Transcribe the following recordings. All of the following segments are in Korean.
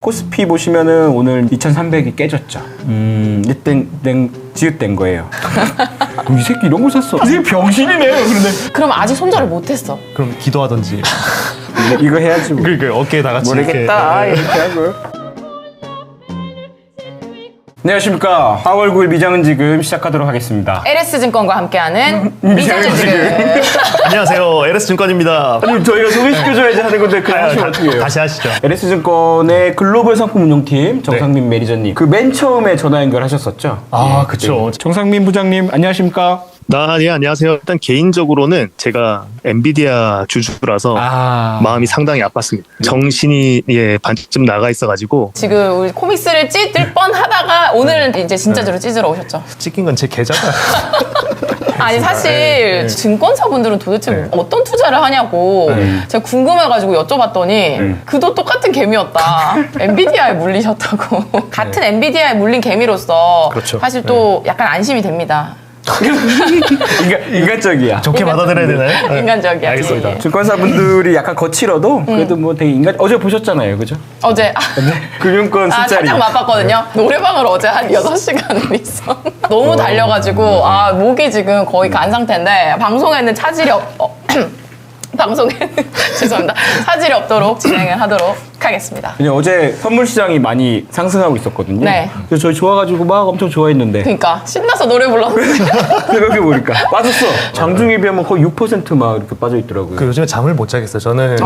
코스피 보시면은 오늘 2300이 깨졌죠. 지읒된 거예요. 이 새끼 이런 걸 샀어. 이 새끼 병신이네. 그런데 그럼 아직 손절을 못했어. 그럼 기도하던지. 이거 해야지 뭐. 그러니까 어깨에 다 같이 모르겠다 이렇게 하고. 안녕하십니까. 4월 9일 미장은 지금 시작하도록 하겠습니다. LS증권과 함께하는 미장은 지금. 안녕하세요. LS증권입니다. 아니 저희가 소개시켜줘야지 하는 건데 그냥 하시면 어떻게 해요? 다시 하시죠. LS증권의 글로벌 상품 운용팀 정상민 매니저님 그 맨 처음에 전화 연결하셨었죠? 아, 그쵸. 정상민 부장님 안녕하십니까? 네, 안녕하세요. 일단 개인적으로는 제가 엔비디아 주주라서 마음이 상당히 아팠습니다. 정신이 반쯤 나가 있어가지고 지금 우리 코믹스를 찢을 뻔하다가 오늘은 이제 진짜로 찢으러 오셨죠. 찍힌 건 제 계좌가. 아니 사실 증권사분들은 도대체 어떤 투자를 하냐고 제가 궁금해가지고 여쭤봤더니 그도 똑같은 개미였다. 엔비디아에 물리셨다고. 같은 엔비디아에 물린 개미로서 그렇죠. 사실 또 약간 안심이 됩니다. 인간적이야. 좋게 받아들여야 되나요? 네. 인간적이야. 알겠습니다. 증권사분들이 약간 거칠어도 그래도 뭐 되게 어제 보셨잖아요, 그죠? 어제 금융권 술자리. 살짝 맛봤거든요. 노래방을 어제 한 6시간을 있어. 너무 달려가지고 목이 지금 거의 간 상태인데 방송에는 차질이 죄송합니다. 차질이 없도록 진행을 하도록 하겠습니다. 그냥 어제 선물 시장이 많이 상승하고 있었거든요. 네. 그래서 저희 좋아가지고 막 엄청 좋아했는데 그러니까 신나서 노래 불렀는데 생각해보니까 빠졌어. 장중에 비하면 거의 6%막 이렇게 빠져있더라고요. 그 요즘에 잠을 못 자겠어요. 저는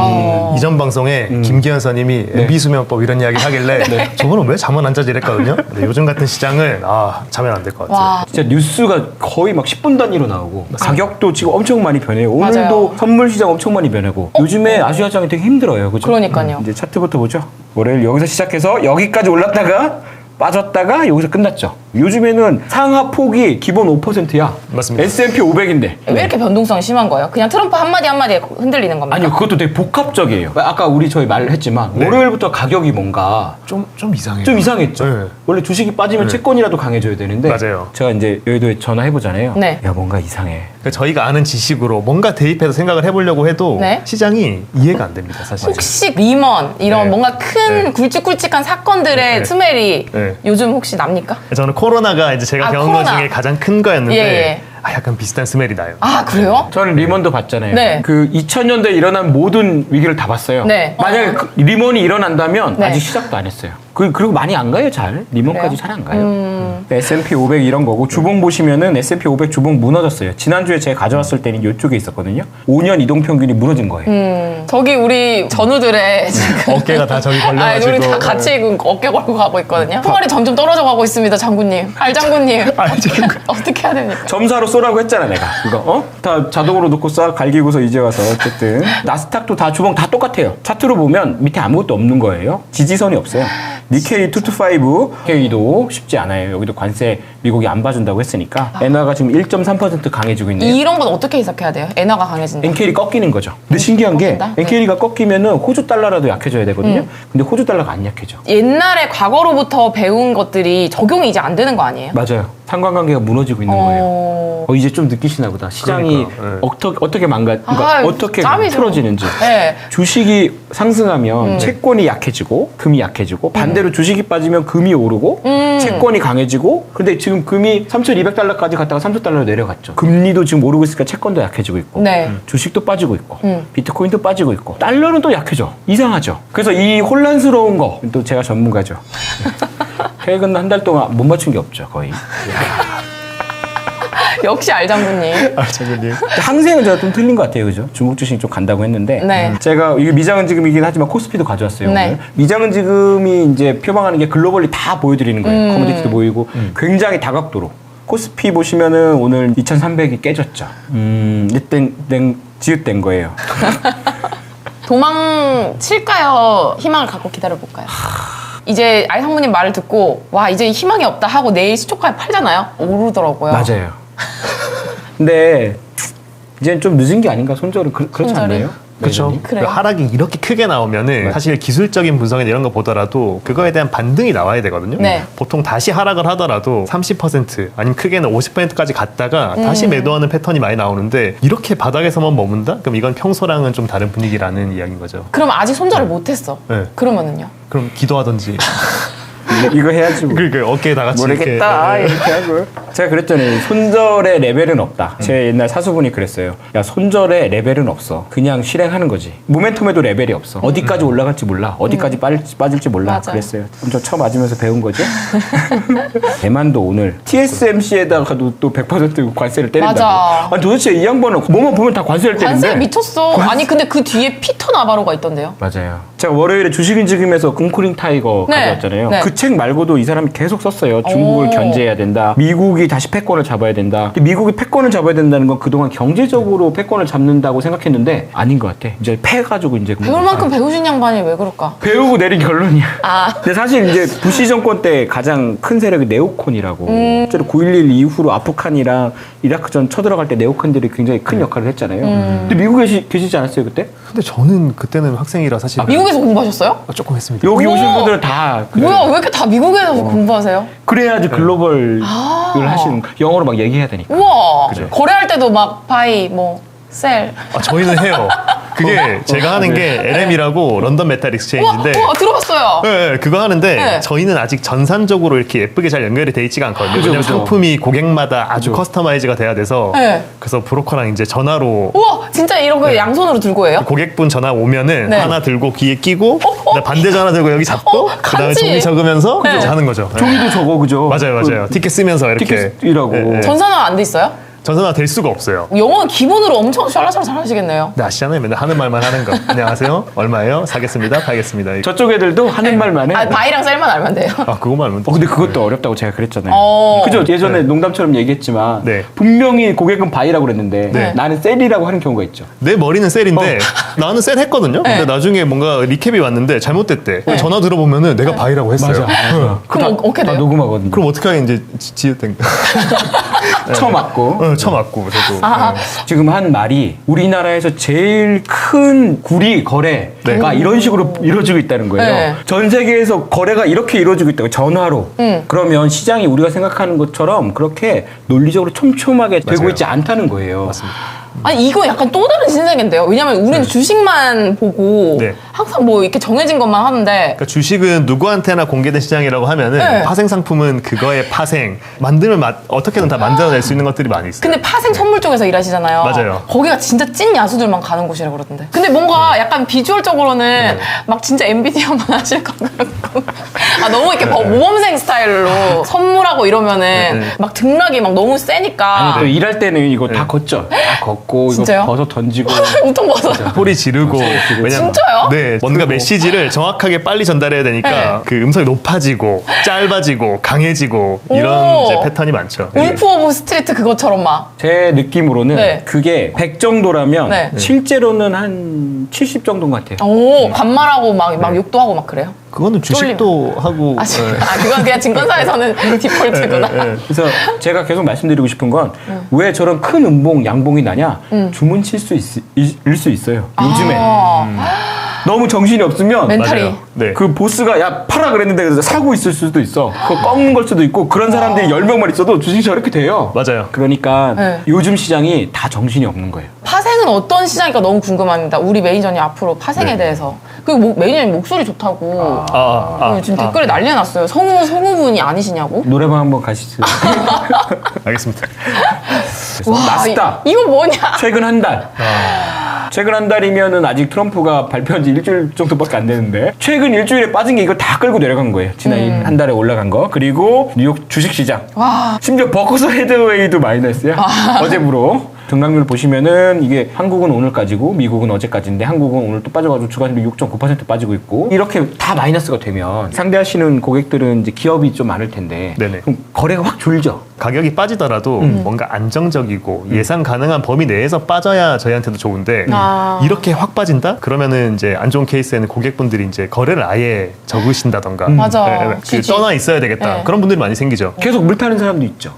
이전 방송에 김기현 선님이 MB수면법 이런 이야기 하길래 저분은 왜 잠은 안 자지 이랬거든요. 근데 요즘 같은 시장은 자면 안 될 것 같아요. 와. 진짜 뉴스가 거의 막 10분 단위로 나오고 가격도 지금 엄청 많이 변해요. 오늘도 맞아요. 선물 시장 엄청 많이 변하고 요즘에 아시아장이 되게 힘들어요. 그죠? 그러니까요. 이제 차트부터 보죠. 월요일 여기서 시작해서 여기까지 올랐다가 빠졌다가 여기서 끝났죠. 요즘에는 상하 폭이 기본 5%야. 맞습니다. S&P 500인데. 왜 이렇게 변동성이 심한 거예요? 그냥 트럼프 한마디에 흔들리는 겁니까? 아니요, 그것도 되게 복합적이에요. 아까 저희 말했지만 월요일부터 가격이 뭔가 좀 이상해요. 좀 이상했죠. 네. 원래 주식이 빠지면 채권이라도 강해져야 되는데 맞아요. 제가 이제 여의도에 전화해보잖아요. 네. 야, 뭔가 이상해. 그러니까 저희가 아는 지식으로 뭔가 대입해서 생각을 해보려고 해도 네. 시장이 이해가 안 됩니다, 사실. 혹시 리먼 이런 네. 뭔가 큰 굵직굵직한 사건들의 스멜이 요즘 혹시 납니까? 저는 코로나가 이제 제가 겪은 것 코로나. 중에 가장 큰 거였는데 예. 약간 비슷한 스멜이 나요. 아 그래요? 저는 리먼도 봤잖아요. 네. 그 2000년대에 일어난 모든 위기를 다 봤어요. 네. 만약에 리먼이 일어난다면 네. 아직 시작도 안 했어요. 그리고 많이 안 가요, 잘. 리먼까지 그래요? 잘 안 가요. S&P 500 이런 거고 주봉 보시면은 S&P 500 주봉 무너졌어요. 지난주에 제가 가져왔을 때는 이쪽에 있었거든요. 5년 이동평균이 무너진 거예요. 저기 우리 전우들의 지금 어깨가 다 저기 걸려가지고. 우리 다 같이 어깨 걸고 가고 있거든요. 총알이 점점 떨어져 가고 있습니다, 장군님. 장군님. 어떻게 해야 됩니까? 점사로 쏘라고 했잖아, 내가. 이거, 다 자동으로 놓고 싹 갈기고서 이제 와서 어쨌든. 나스닥도 다 주봉 다 똑같아요. 차트로 보면 밑에 아무것도 없는 거예요. 지지선이 없어요. 니케이 225, K도 쉽지 않아요. 여기도 관세 미국이 안 봐준다고 했으니까. 엔화가 지금 1.3% 강해지고 있네요. 이런 건 어떻게 해석해야 돼요? 엔화가 강해진다. 엔케일이 꺾이는 거죠. 근데 신기한 게 꺾인다? 엔케일이가 꺾이면은 호주 달러라도 약해져야 되거든요. 근데 호주 달러가 안 약해져. 옛날에 과거로부터 배운 것들이 적용이 이제 안 되는 거 아니에요? 맞아요. 상관관계가 무너지고 있는 거예요. 이제 좀 느끼시나 보다. 시장이 그러니까요. 어떻게 그러니까 어떻게 짬이죠. 틀어지는지. 네. 주식이 상승하면 채권이 약해지고 금이 약해지고 반대로 주식이 빠지면 금이 오르고 채권이 강해지고 근데 지금 금이 3,200달러까지 갔다가 3,000달러로 내려갔죠. 금리도 지금 오르고 있으니까 채권도 약해지고 있고 네. 주식도 빠지고 있고 비트코인도 빠지고 있고 달러는 또 약해져. 이상하죠. 그래서 이 혼란스러운 거 또 제가 전문가죠. 최근 한 달 동안 못 맞춘 게 없죠, 거의. 역시 알장군님. 장군님. 항생은 제가 좀 틀린 것 같아요, 그죠? 중국 주식 좀 간다고 했는데 네. 제가 이게 미장은 지금이긴 하지만 코스피도 가져왔어요. 네. 오늘. 미장은 지금이 이제 표방하는 게 글로벌리 다 보여드리는 거예요. 커머디티도 보이고 굉장히 다각도로. 코스피 보시면은 오늘 2,300이 깨졌죠. 지읒된 거예요. 도망칠까요? 희망을 갖고 기다려볼까요? 이제 알상무님 말을 듣고 와 이제 희망이 없다 하고 내일 시초가에 팔잖아요? 오르더라고요. 맞아요. 근데 이제는 좀 늦은 게 아닌가 손절은 그렇지 손절이? 않나요? 그렇죠. 그래요? 하락이 이렇게 크게 나오면은 사실 기술적인 분석이나 이런 거 보더라도 그거에 대한 반등이 나와야 되거든요. 네. 보통 다시 하락을 하더라도 30% 아니면 크게는 50%까지 갔다가 다시 매도하는 패턴이 많이 나오는데 이렇게 바닥에서만 머문다? 그럼 이건 평소랑은 좀 다른 분위기라는 이야기인 거죠. 그럼 아직 손절을 못했어. 네. 그러면은요? 그럼 기도하든지 이거 해야지 뭐. 그러니까 어깨에 다 같이 모르겠다 이렇게 이렇게 하고 제가 그랬더니 손절의 레벨은 없다. 제 옛날 사수분이 그랬어요. 야 손절의 레벨은 없어. 그냥 실행하는 거지. 모멘텀에도 레벨이 없어. 어디까지 올라갈지 몰라. 어디까지 빠질지 몰라. 맞아요. 그랬어요. 저 처음 맞으면서 배운 거죠. 대만도 오늘 TSMC에다가도 또 100% 관세를 때린다고. 맞아. 아니 도대체 이 양반은 뭐만 보면 다 관세를 때리는데. 관세 미쳤어. 아니 근데 그 뒤에 피터 나바로가 있던데요. 맞아요. 제가 월요일에 주식인 지금에서 콩쿠링 타이거 네. 가져왔잖아요. 네. 그 책 말고도 이 사람이 계속 썼어요. 중국을 오. 견제해야 된다. 미국이 다시 패권을 잡아야 된다. 근데 미국이 패권을 잡아야 된다는 건 그동안 경제적으로 패권을 잡는다고 생각했는데 아닌 것 같아. 이제 패가지고 이제 배울 만큼 배우신 양반이 왜 그럴까? 배우고 내린 결론이야. 아. 근데 사실 이제 부시 정권 때 가장 큰 세력이 네오콘이라고. 실제로 9.11 이후로 아프간이랑 이라크전 쳐들어갈 때 네오콘들이 굉장히 큰 역할을 했잖아요. 근데 미국에 계시지 않았어요 그때? 근데 저는 그때는 학생이라 사실 미국에서 공부하셨어요? 조금 했습니다. 여기 오신 우와. 분들은 다 그래요. 뭐야 왜 이렇게 다 미국에서 공부하세요? 그래야지 글로벌을 아. 하시는 영어로 막 얘기해야 되니까. 우와. 그죠. 거래할 때도 막 바이 뭐 셀. 저희는 해요. 그게 제가 하는 게 LM이라고 런던 메탈 익스체인지인데 우와 들어봤어요. 네, 그거 하는데 네. 저희는 아직 전산적으로 이렇게 예쁘게 잘 연결이 돼 있지가 않거든요. 그죠, 왜냐면 그죠. 상품이 고객마다 아주 커스터마이즈가 돼야 돼서 네. 그래서 브로커랑 이제 전화로 우와 진짜 이런 거 양손으로 들고 해요? 고객분 전화 오면은 네. 하나 들고 귀에 끼고 그다음에 반대 전화 들고 여기 잡고 그다음에 간지. 종이 적으면서 네. 이제 하는 거죠. 네. 종이도 적어 그죠? 맞아요, 맞아요. 티켓 쓰면서 이렇게 티켓이라고. 네. 전산화 안 돼 있어요? 전산화 될 수가 없어요. 영어는 기본으로 엄청 샬라샬라 잘하시겠네요. 근데 아시잖아요. 맨날 하는 말만 하는 거. 안녕하세요. 얼마예요? 사겠습니다. 팔겠습니다. 저쪽 애들도 하는 말만 해. 아 바이랑 셀만 알면 돼요. 그거만 알면 근데 그것도 어렵다고 제가 그랬잖아요. 어. 그죠? 예전에 농담처럼 얘기했지만 네. 분명히 고객은 바이라고 그랬는데 네. 나는 셀이라고 하는 경우가 있죠. 내 머리는 셀인데 나는 셀 했거든요. 네. 근데 나중에 뭔가 리캡이 왔는데 잘못됐대. 전화 들어보면은 내가 바이라고 했어요. 그럼 어떻게 다 돼요? 녹음하거든요. 그럼 어떻게 하긴 이제 지읒된 거. 쳐맞고. 쳐맞고 저도. 지금 한 말이 우리나라에서 제일 큰 구리 거래가 이런 식으로 이루어지고 있다는 거예요. 네. 전 세계에서 거래가 이렇게 이루어지고 있다고 전화로. 그러면 시장이 우리가 생각하는 것처럼 그렇게 논리적으로 촘촘하게 되고 맞아요. 있지 않다는 거예요. 맞습니다. 아니 이거 약간 또 다른 신세계인데요. 왜냐면 우리는 주식만 보고 네. 항상 뭐 이렇게 정해진 것만 하는데 그러니까 주식은 누구한테나 공개된 시장이라고 하면은 네. 파생 상품은 그거의 파생 만들면 어떻게는 다 만들어낼 수 있는 것들이 많이 있어요. 근데 파생 선물 쪽에서 일하시잖아요. 맞아요. 거기가 진짜 찐 야수들만 가는 곳이라고 그러던데. 근데 뭔가 약간 비주얼적으로는 막 진짜 엔비디아만 하실 것 같고. 아, 너무 이렇게 모범생 스타일로 선물하고 이러면은 네. 막 등락이 막 너무 세니까. 아니 또 일할 때는 이거 다 걷죠. 다 걷고 진짜요? 이거 벗어 던지고. 엄청 벗어. 소리 지르고 왜냐면 진짜요? 네 뭔가 메시지를 정확하게 빨리 전달해야 되니까 네. 그 음성이 높아지고 짧아지고 강해지고 이런 오. 이제 패턴이 많죠. 울프 오브 스트리트 그것처럼 막. 제 느낌으로는 네. 그게 100 정도라면 네. 실제로는 한 70 정도인 것 같아요. 오, 반말하고 막 욕도 하고 막 그래요? 그거는 주식도 하고 아, 그건 그냥 증권사에서는 디폴트구나. 그래서 제가 계속 말씀드리고 싶은 건 왜 저런 큰 음봉, 양봉이 나냐? 주문칠 수 있어요. 요즘에. 너무 정신이 없으면 멘탈이. 맞아요. 네. 그 보스가 야 팔아 그랬는데 그래서 사고 있을 수도 있어. 그거 꺾는 걸 수도 있고 그런 사람들이 10명만 있어도 주식이 저렇게 돼요. 맞아요. 그러니까 네. 요즘 시장이 다 정신이 없는 거예요. 파생은 어떤 시장일까 너무 궁금합니다. 우리 매니저님 앞으로 파생에 네. 대해서. 그리고 매니저님 목소리 좋다고. 지금 댓글에 난리 났어요. 성우분이 아니시냐고? 노래방 한번 가시죠. 알겠습니다. 나스닥. 이거 뭐냐? 최근 한 달. 최근 한 달이면은 아직 트럼프가 발표한 지 일주일 정도밖에 안 되는데 최근 일주일에 빠진 게 이거 다 끌고 내려간 거예요. 지난 한 달에 올라간 거. 그리고 뉴욕 주식시장. 와. 심지어 버커스 헤드웨이도 마이너스야. 어제부로. 등락률 보시면은 이게 한국은 오늘까지고 미국은 어제까지인데 한국은 오늘 또 빠져가지고 주간으로 6.9% 빠지고 있고 이렇게 다 마이너스가 되면 상대하시는 고객들은 이제 기업이 좀 많을 텐데 네네. 그럼 거래가 확 줄죠. 가격이 빠지더라도 뭔가 안정적이고 예상 가능한 범위 내에서 빠져야 저희한테도 좋은데 이렇게 확 빠진다? 그러면은 이제 안 좋은 케이스에는 고객분들이 이제 거래를 아예 적으신다던가 맞아. 그 지지. 떠나 있어야 되겠다. 네. 그런 분들이 많이 생기죠. 계속 물 타는 사람도 있죠.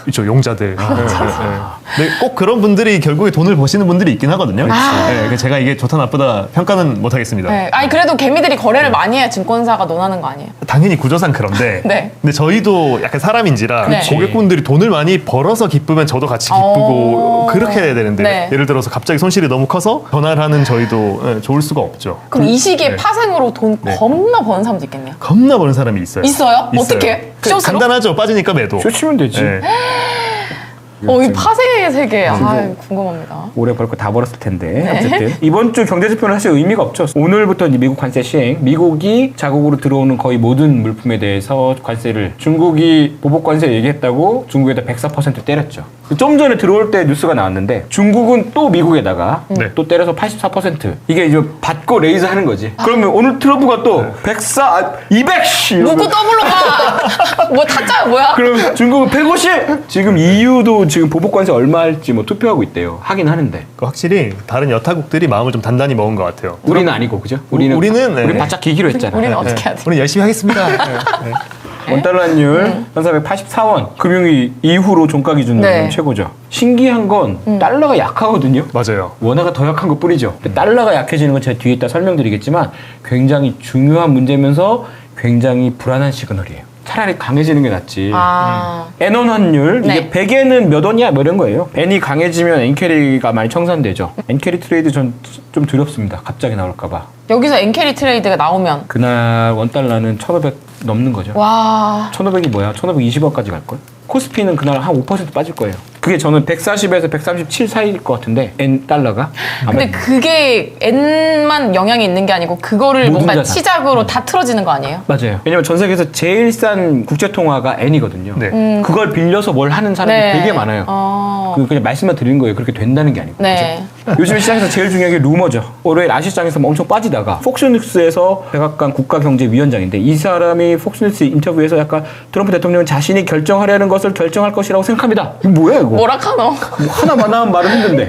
그렇죠, 용자들. 근데 꼭 그런 분들이 결국에 돈을 버시는 분들이 있긴 하거든요. 네, 제가 이게 좋다 나쁘다 평가는 못 하겠습니다. 네. 아니 그래도 개미들이 거래를 많이 해야 증권사가 논하는 거 아니에요? 당연히 구조상 그런데 네. 근데 저희도 약간 사람인지라 네. 고객분들이 돈을 많이 벌어서 기쁘면 저도 같이 기쁘고 그렇게 해야 되는데 네. 예를 들어서 갑자기 손실이 너무 커서 전화를 하는 저희도 좋을 수가 없죠. 그럼 이 시기에 네. 파생으로 돈 겁나 버는 사람도 있겠네요. 겁나 버는 사람이 있어요. 있어요? 있어요. 어떻게? 숏으로? 간단하죠. 빠지니까 매도. 쇼치면 되지. 네. 이 파생의 세계. 궁금합니다. 오래 벌 거 다 벌었을 텐데 어쨌든 이번 주 경제지표는 사실 의미가 없죠. 오늘부터 이제 미국 관세 시행, 미국이 자국으로 들어오는 거의 모든 물품에 대해서 관세를 중국이 보복 관세 얘기했다고 중국에다 104% 때렸죠. 좀 전에 들어올 때 뉴스가 나왔는데 중국은 또 미국에다가 또 때려서 84% 이게 이제 받고 레이즈 하는 거지. 그러면 오늘 트럼프가 또 104, 200씨 누구 더블로 가? 뭐 타짜야 뭐야? 그럼 중국은 150. 지금 EU도 지금 보복 관세 얼마 할지 뭐 투표하고 있대요. 하긴 하는데. 확실히 다른 여타국들이 마음을 좀 단단히 먹은 것 같아요. 우리는 아니고 그죠? 우리는 우리 바짝 기기로 했잖아. 우리는 어떻게 해야 돼? 우리 열심히 하겠습니다. 원달러율 1484원. 금융위 이후로 종가 기준으로 네. 최고죠. 신기한 건 달러가 약하거든요. 맞아요. 원화가 더 약한 것 뿐이죠. 근데 달러가 약해지는 건 제가 뒤에 이따 설명드리겠지만 굉장히 중요한 문제면서 굉장히 불안한 시그널이에요. 차라리 강해지는 게 낫지. 엔원 환율 네. 이게 100에는 몇 원이야 뭐 이런 거예요. 엔이 강해지면 엔캐리가 많이 청산되죠. 엔캐리 트레이드 전 좀 두렵습니다. 갑자기 나올까 봐. 여기서 엔캐리 트레이드가 나오면 그날 원달러는 1,500 넘는 거죠. 와 1,500이 뭐야? 1,520원까지 갈걸? 코스피는 그날 한 5% 빠질 거예요. 그게 저는 140에서 137 사이일 것 같은데 엔 달러가. 근데 그게 N만 영향이 있는 게 아니고 그거를 모든 뭔가 자산. 치작으로 다 틀어지는 거 아니에요? 맞아요. 왜냐면 전 세계에서 제일 싼 국제통화가 N이거든요. 네. 그걸 빌려서 뭘 하는 사람이 되게 많아요. 그냥 말씀만 드리는 거예요. 그렇게 된다는 게 아니고. 네. 그죠? 요즘 시장에서 제일 중요한 게 루머죠. 월요일 아시장에서 엄청 빠지다가 폭스뉴스에서 백악관 국가경제위원장인데 이 사람이 폭스뉴스 인터뷰에서 약간 트럼프 대통령은 자신이 결정하려는 것을 결정할 것이라고 생각합니다. 이거 뭐야 이거? 뭐라카노? 뭐 하나만 말을 했는데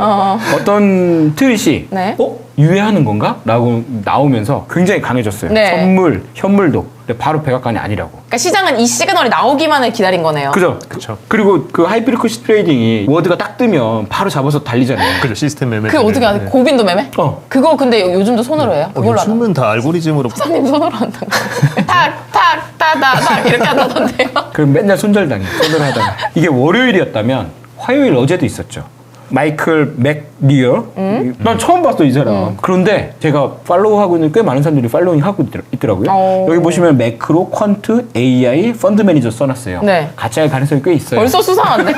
어떤 트윗이 네. 유예하는 건가? 라고 나오면서 굉장히 강해졌어요. 네. 선물, 현물도. 근데 바로 백악관이 아니라고. 그러니까 시장은 이 시그널이 나오기만을 기다린 거네요. 그죠? 그쵸. 그리고 그 하이프리쿼시 트레이딩이 워드가 딱 뜨면 바로 잡아서 달리잖아요. 그죠. 시스템 매매. 그게 어떻게 하세요? 고빈도 매매? 그거 근데 요즘도 손으로 해요? 그걸로 하나? 요즘은 다 알고리즘으로. 사장님 손으로 한다고. 탁, 따다닥 이렇게 한다던데요. 그럼 맨날 손절당해. 손을 하다가. 이게 월요일이었다면 화요일 어제도 있었죠. 마이클 맥리어. 난 처음 봤어, 이 사람. 그런데 제가 팔로우하고 있는 꽤 많은 사람들이 팔로잉 하고 있더라고요. 여기 보시면 매크로, 퀀트, AI, 펀드 매니저 써놨어요. 네. 가짜일 가능성이 꽤 있어요. 벌써 수상한데?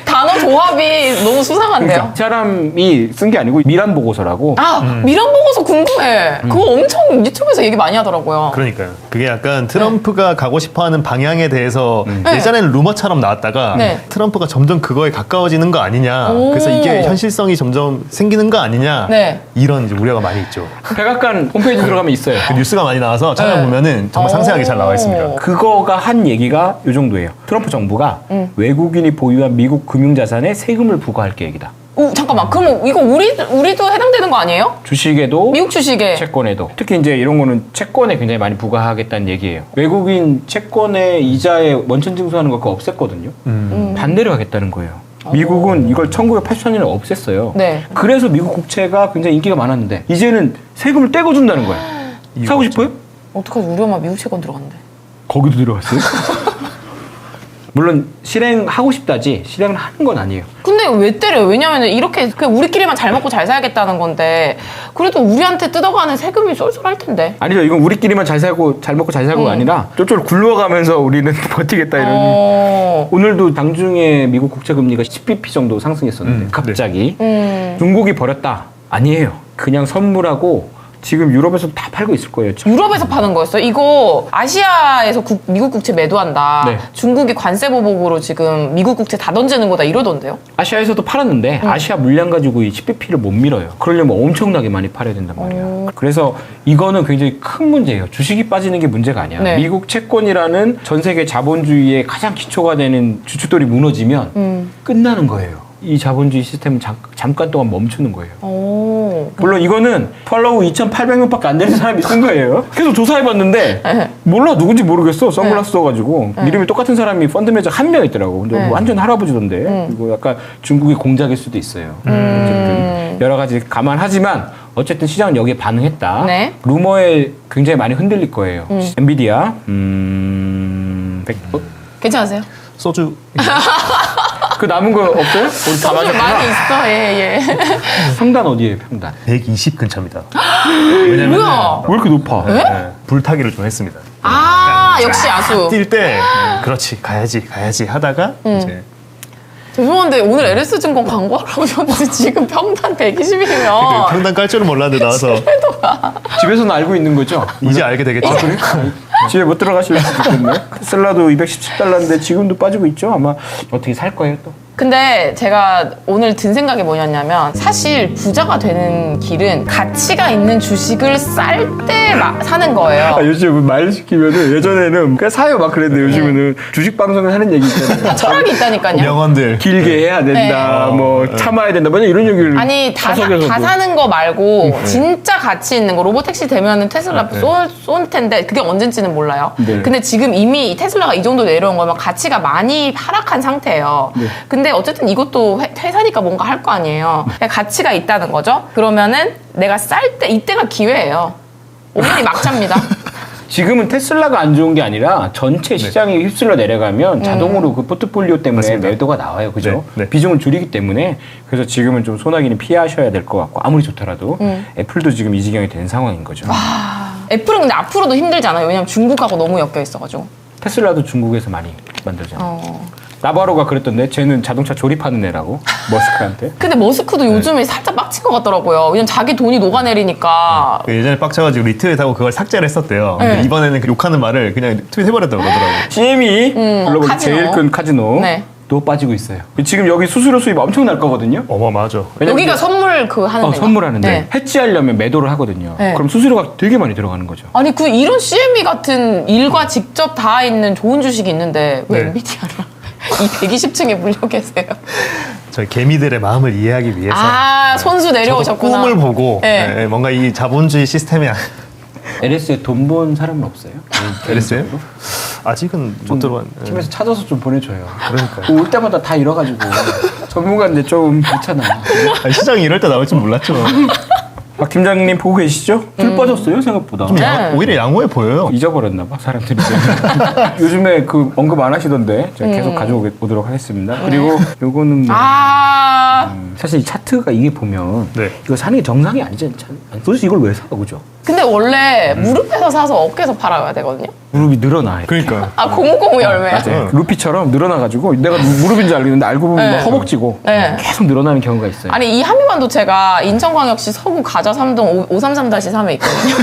단어 조합이 너무 수상한데요? 그러니까 이 사람이 쓴 게 아니고 미란 보고서라고. 미란 보고서 궁금해. 그거 엄청 유튜브에서 얘기 많이 하더라고요. 그러니까요. 그게 약간 트럼프가 가고 싶어하는 방향에 대해서 예전에는 루머처럼 나왔다가 네. 트럼프가 점점 그거에 가까워지는 거 아니냐. 그래서 이게 현실성이 점점 생기는 거 아니냐. 네. 이런 이제 우려가 많이 있죠. 백악관 홈페이지 들어가면 있어요. 그 뉴스가 많이 나와서 찾아보면은 정말 상세하게 잘 나와 있습니다. 그거가 한 얘기가 요 정도예요. 트럼프 정부가 외국인이 보유한 미국 금융자산에 세금을 부과할 계획이다. 잠깐만. 그럼 이거 우리도 해당되는 거 아니에요? 주식에도 미국 주식에. 채권에도 특히 이제 이런 거는 채권에 굉장히 많이 부과하겠다는 얘기예요. 외국인 채권의 이자에 원천 징수하는 거 그거 없앴거든요. 반대로 하겠다는 거예요. 미국은 이걸 1984년에 없앴어요. 네. 그래서 미국 국채가 굉장히 인기가 많았는데 이제는 세금을 떼고 준다는 거야. 사고 싶어요? 어떡하지? 우리 엄마 미국 채권 들어갔는데. 거기도 들어갔어요? 물론 실행하고 싶다지 실행을 하는 건 아니에요. 근데 왜 때려요? 왜냐면은 이렇게 그냥 우리끼리만 잘 먹고 잘 살겠다는 건데 그래도 우리한테 뜯어가는 세금이 쏠쏠할 텐데. 아니죠. 이건 우리끼리만 잘 살고 잘 먹고 잘 살고가 아니라 쫄쫄 굴러가면서 우리는 버티겠다 이런. 오늘도 당중에 미국 국채 금리가 10bp 정도 상승했었는데 갑자기 중국이 버렸다. 아니에요. 그냥 선물하고 지금 유럽에서 다 팔고 있을 거예요. 유럽에서 파는 거였어요? 이거 아시아에서 미국 국채 매도한다. 네. 중국이 관세 보복으로 지금 미국 국채 다 던지는 거다 이러던데요? 아시아에서도 팔았는데 아시아 물량 가지고 이 10bp를 못 밀어요. 그러려면 엄청나게 많이 팔아야 된단 말이야. 그래서 이거는 굉장히 큰 문제예요. 주식이 빠지는 게 문제가 아니야. 네. 미국 채권이라는 전 세계 자본주의의 가장 기초가 되는 주춧돌이 무너지면 끝나는 거예요. 이 자본주의 시스템은 잠깐 동안 멈추는 거예요. 오. 물론 이거는 팔로우 2,800명밖에 안 되는 사람이 쓴 거예요. 계속 조사해봤는데 네. 몰라 누군지 모르겠어. 선글라스 써가지고 이름이 똑같은 사람이 펀드 매니저 한 명 있더라고. 근데 뭐 완전 할아버지던데. 이거 약간 중국의 공작일 수도 있어요. 어쨌든 여러 가지 감안하지만 어쨌든 시장은 여기에 반응했다. 네. 루머에 굉장히 많이 흔들릴 거예요. 엔비디아 괜찮으세요? 소주 그 남은 거 없어요? 우리 다 소주 맞았구나. 많이 있어. 예. 평단 어디에요? 평단. 120 근처입니다. 뭐야? 왜 이렇게 높아? 네, 불타기를 좀 했습니다. 아, 역시 야수. 뛸 때 그렇지 가야지 하다가 이제 죄송한데 오늘 LS증권 광고하라고 오셨는데 지금 평단 120이면 평단 깔 줄은 몰랐는데 나와서 집에서는 알고 있는 거죠? 이제 알게 되겠죠. 집에 못 들어가실 수도 있겠네. 테슬라도 217달러인데 지금도 빠지고 있죠. 아마 어떻게 살 거예요 또? 근데 제가 오늘 든 생각이 뭐였냐면 사실 부자가 되는 길은 가치가 있는 주식을 쌀 때 사는 거예요. 요즘 말 시키면은 예전에는 그냥 사요 막 그랬는데 요즘에는 주식 방송에 하는 얘기 있잖아요. 철학이 있다니까요. 명언들 길게 해야 된다, 뭐 참아야 된다, 뭐 이런 얘기를 아니 다 사석에서도. 사는 거 말고 진짜 가치 있는 거 로보택시 되면은 테슬라 쏠 텐데 그게 언젠지는 몰라요. 네. 근데 지금 이미 테슬라가 이 정도 내려온 거면 가치가 많이 하락한 상태예요. 네. 근데 어쨌든 이것도 회사니까 뭔가 할 거 아니에요. 그러니까 가치가 있다는 거죠. 그러면은 내가 쌀 때 이때가 기회예요. 오늘이 막차입니다. 지금은 테슬라가 안 좋은 게 아니라 전체 시장이 휩쓸려 내려가면 자동으로 그 포트폴리오 때문에 맞습니다. 매도가 나와요. 그죠? 네, 네. 비중을 줄이기 때문에 그래서 지금은 좀 소나기는 피하셔야 될 것 같고 아무리 좋더라도 애플도 지금 이 지경이 된 상황인 거죠. 애플은 근데 앞으로도 힘들잖아요. 왜냐면 중국하고 너무 엮여 있어가지고. 테슬라도 중국에서 많이 만들잖아요. 나바로가 그랬던데 쟤는 자동차 조립하는 애라고 머스크한테. 근데 머스크도 요즘에 살짝 빡친 것 같더라고요. 왜냐면 자기 돈이 녹아내리니까. 예전에 빡쳐가지고 리트윗하고 그걸 삭제를 했었대요. 근데 네. 이번에는 그 욕하는 말을 그냥 트윗해버렸다고 그러더라고요. CME 글로벌 카지노. 제일 큰 카지노 네. 또 빠지고 있어요. 지금 여기 수수료 수입 엄청 날 거거든요. 어마어마하죠. 왜냐면 여기가 이제 선물 그 하는 데가. 선물하는데 네. 해지하려면 매도를 하거든요. 네. 그럼 수수료가 되게 많이 들어가는 거죠. 아니 그 이런 CME 같은 일과 직접 다 있는 좋은 주식이 있는데 왜 네. 엔비디아를 이 120층에 물려 계세요? 저희 개미들의 마음을 이해하기 위해서 아 손수 저도 내려오셨구나. 꿈을 보고 네. 네, 뭔가 이 자본주의 시스템이 LS에 돈 번 사람은 없어요? LS요? 아직은 못 들어봤. 팀에서 찾아서 좀 보내줘요. 그러니까요. 올 때마다 다 잃어가지고 전문가인데 좀 그렇잖아. 아니, 시장이 이럴 때 나올 줄 몰랐죠. 박 팀장님 보고 계시죠? 줄 빠졌어요 생각보다. 좀 네. 오히려 양호해 보여요. 잊어버렸나 봐 사람들이. 요즘에 그 언급 안 하시던데 제가 계속 가져오도록 하겠습니다. 그리고 요거는 뭐 아 사실 이 차트가 이게 보면 네. 이거 사는 게 정상이 아니지 도대체 이걸 왜 사? 그죠? 근데 원래 무릎에서 사서 어깨에서 팔아야 되거든요. 무릎이 늘어나. 그러니까 아 고무고무 열매야. 응. 루피처럼 늘어나가지고 내가 무릎인 줄 알겠는데 알고 보면 네. 막 허벅지고 네. 계속 늘어나는 경우가 있어요. 아니 이 한미반도체가 인천광역시 서구 가자 3동 533-3에 있거든요.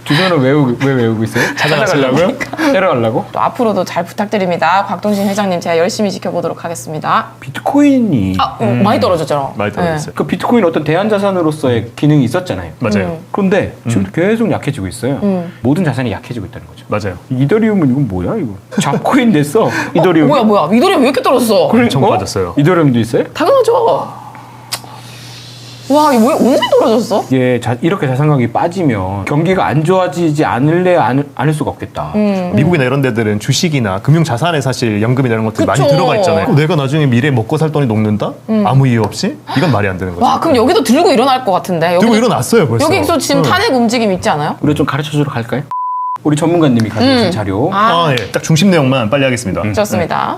주소는 왜 외우고 있어요? 찾아가시려고요? 때려가려고? 또 앞으로도 잘 부탁드립니다. 곽동신 회장님 제가 열심히 지켜보도록 하겠습니다. 비트코인이 많이 떨어졌잖아. 많이 떨어졌어요. 그 비트코인 어떤 대안 자산으로서의 기능이 있었잖아요. 맞아요. 그런데 지금 계속 약해지고 있어요. 모든 자산이 약해지고 있다는 거죠. 맞아요. 이더리움은 이건 뭐야 이거? 잡코인 됐어. 이더리움. 뭐야 이더리움 왜 이렇게 떨어졌어? 엄청 빠졌어요. 이더리움도 있어요? 당연하죠. 와 이거 왜 언제 떨어졌어? 이게 이렇게 자산 가격이 빠지면 경기가 안 좋아지지 않을 수가 없겠다. 미국이나 이런 데들은 주식이나 금융 자산에 사실 연금이나 이런 것들이 많이 그쵸. 들어가 있잖아요. 그럼 내가 나중에 미래에 먹고 살 돈이 녹는다? 아무 이유 없이? 이건 말이 안 되는 거죠. 와 그럼 여기도 들고 일어날 것 같은데. 들고 일어났어요 벌써. 여기서 지금 탄핵 움직임 있지 않아요? 우리가 좀 가르쳐주러 갈까요? 우리 전문가님이 가져오신 자료. 아, 예. 딱 중심 내용만 빨리 하겠습니다. 좋습니다.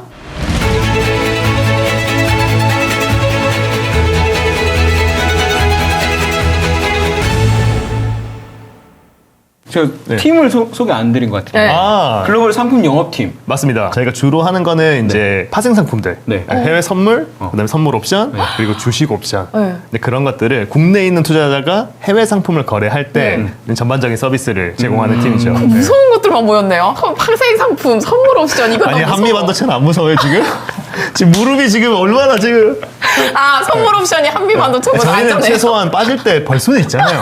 제가 네. 팀을 소개 안 드린 것 같아요. 네. 아, 글로벌 상품 영업팀. 맞습니다. 저희가 주로 하는 거는 이제 파생 상품들, 네. 해외 선물, 그다음에 선물 옵션, 그리고 주식 옵션. 네. 근데 그런 것들을 국내에 있는 투자자가 해외 상품을 거래할 때 전반적인 서비스를 제공하는 팀이죠. 네. 무서운 것들만 모였네요. 파생 상품, 선물 옵션 이거 아니 너무 한미 무서워. 반도체는 안 무서워요 지금? 지금 무릎이 지금 얼마나 지금? 아 선물 옵션이 한미 반도체보다 저희는 안전해요. 최소한 빠질 때 벌 수는 있잖아요.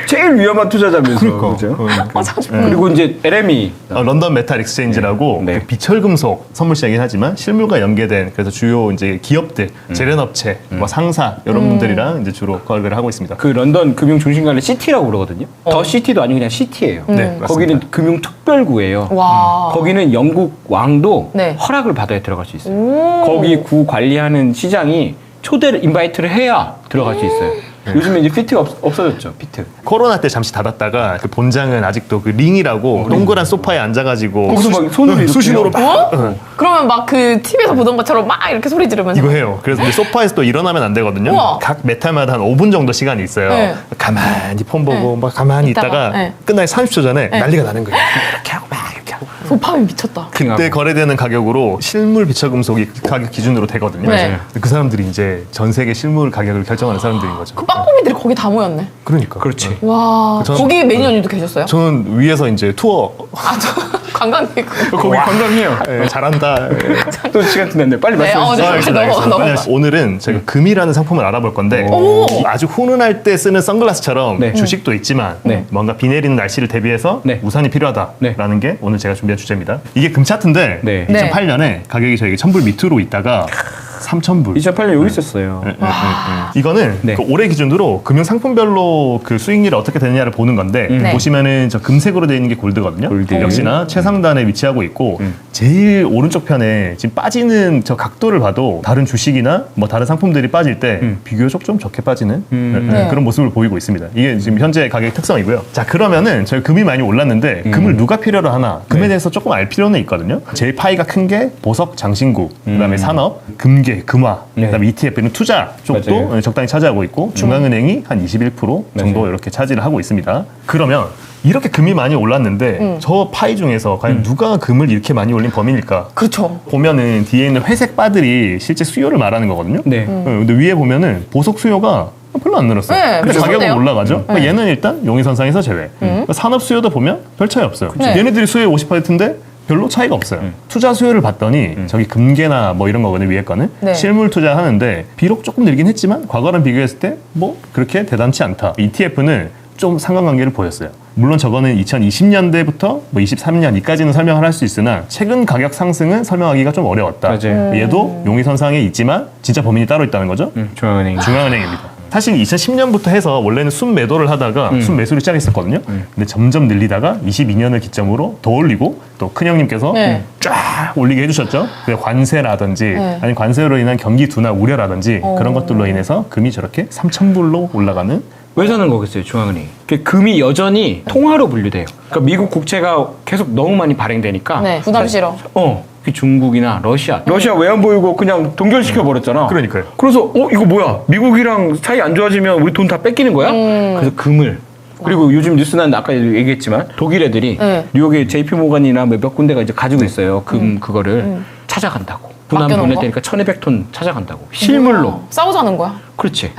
제일 위험한 투자자면서. 그러니까. 그죠? 맞아. 그리고 이제 LME. 런던 메탈 익스체인지라고 네. 그 비철금속 선물 시장이긴 하지만 실물과 연계된 그래서 주요 이제 기업들, 재련업체, 뭐 상사 이런 분들이랑 이제 주로 거래를 하고 있습니다. 그 런던 금융 중심가를 시티라고 그러거든요. 더 시티도 아니고 그냥 시티예요. 네, 거기는 맞습니다. 금융 특별구예요. 와. 거기는 영국 왕도 네. 허락을 받아야 들어갈 수 있어요. 오. 거기 구 관리하는 시장이 초대를 인바이트를 해야 들어갈 수 있어요. 요즘에 이제 피트가 없어졌죠. 피트. 코로나 때 잠시 닫았다가 그 본장은 아직도 그 링이라고 동그란 소파에 앉아가지고 거기서 막 손으로 이렇게 수신호로 해요. 막 그러면 막 그 TV에서 보던 것처럼 막 이렇게 소리 지르면서. 이거 해요. 그래서 이제 소파에서 또 일어나면 안 되거든요. 우와. 각 메탈마다 한 5분 정도 시간이 있어요. 네. 가만히 폰 보고 네. 막 가만히 있다가, 있다가 네. 끝나기 30초 전에 난리가 나는 거예요. 이렇게 하고 막 이렇게 하고. 도파민 미쳤다. 그때 거래되는 가격으로 실물 비철금속이 그 가격 기준으로 되거든요. 네. 그 사람들이 이제 전 세계 실물 가격을 결정하는 사람들인 거죠. 그 빠꼬미들이 거기 다 모였네. 그러니까. 그렇지. 와. 저는- 거기 매니저님도 계셨어요? 저는 위에서 이제 투어 아, 저 관광객. 거기 관광이에요. 예, 잘한다. 또 시간 지났네. 빨리 네, 말씀해 주세요. 네. 알겠습니다, 넘어가, 알겠습니다. 넘어가. 오늘은 제가 금이라는 상품을 알아볼 건데 오. 아주 훈훈할 때 쓰는 선글라스처럼 네. 주식도 있지만 네. 뭔가 비 내리는 날씨를 대비해서 네. 우산이 필요하다라는 게 오늘 제가 준비한 주제입니다. 이게 금 차트인데 네. 2008년에 가격이 저에게 1000불 밑으로 있다가 3000불. 2008년 여기 있었어요. 이거는 네. 그 올해 기준으로 금융 상품별로 그 수익률이 어떻게 되느냐를 보는 건데 네. 보시면은 저 금색으로 되어 있는 게 골드거든요. 골드. 역시나 최상단에 위치하고 있고 제일 오른쪽 편에 지금 빠지는 저 각도를 봐도 다른 주식이나 뭐 다른 상품들이 빠질 때 비교적 좀 적게 빠지는 네. 그런 모습을 보이고 있습니다. 이게 지금 현재 가격의 특성이고요. 자 그러면은 저희 금이 많이 올랐는데 금을 누가 필요로 하나? 금에 대해서 조금 알 필요는 있거든요. 제일 파이가 큰 게 보석, 장신구, 그다음에 산업, 금괴, 금화, 네. 그다음에 ETF는 투자 쪽도 맞아요. 적당히 차지하고 있고 중앙은행이 한 21% 정도 맞아요. 이렇게 차지를 하고 있습니다. 그러면 이렇게 금이 많이 올랐는데 저 파이 중에서 과연 누가 금을 이렇게 많이 올린 범인일까? 그렇죠. 보면은 뒤에 있는 회색 바들이 실제 수요를 말하는 거거든요. 네. 근데 위에 보면은 보석 수요가 별로 안 늘었어요. 네, 근데 가격은 비슷한데요? 올라가죠. 그러니까 얘는 일단 용의선상에서 제외. 산업 수요도 보면 별 차이 없어요. 네. 얘네들이 수요의 50%인데 별로 차이가 없어요. 투자 수요를 봤더니 저기 금괴나 뭐 이런 거거든요. 위에 거는 네. 실물 투자하는데 비록 조금 늘긴 했지만 과거랑 비교했을 때 뭐 그렇게 대단치 않다. ETF는 좀 상관관계를 보였어요. 물론 저거는 2020년대부터 뭐 23년 이까지는 설명을 할 수 있으나 최근 가격 상승은 설명하기가 좀 어려웠다. 맞아요. 얘도 용의선상에 있지만 진짜 범인이 따로 있다는 거죠. 중앙은행. 중앙은행입니다. 사실 2010년부터 해서 원래는 순매도를 하다가 순매수를 시작했었거든요. 근데 점점 늘리다가 22년을 기점으로 더 올리고 또 큰형님께서 네. 쫙 올리게 해주셨죠. 그 관세라든지 네. 아니면 관세로 인한 경기 둔화 우려라든지 그런 것들로 인해서 금이 저렇게 3,000불로 올라가는 왜 사는 거겠어요, 중앙은행이? 그 금이 여전히 통화로 분류돼요. 그러니까 미국 국채가 계속 너무 많이 발행되니까. 네, 부담 싫어. 그 중국이나 러시아 외환 보유고 그냥 동결시켜 버렸잖아. 그러니까요. 그래서 이거 뭐야? 미국이랑 사이 안 좋아지면 우리 돈 다 뺏기는 거야? 그래서 금을. 그리고 요즘 뉴스 난 아까 얘기했지만 독일 애들이 네. 뉴욕에 JP 모건이나 몇 군데가 이제 가지고 있어요. 금 그거를 찾아간다고. 분함 맡겨놓은 보낼 거? 테니까 1,200톤 찾아간다고. 실물로. 싸우자는 거야. 그렇지.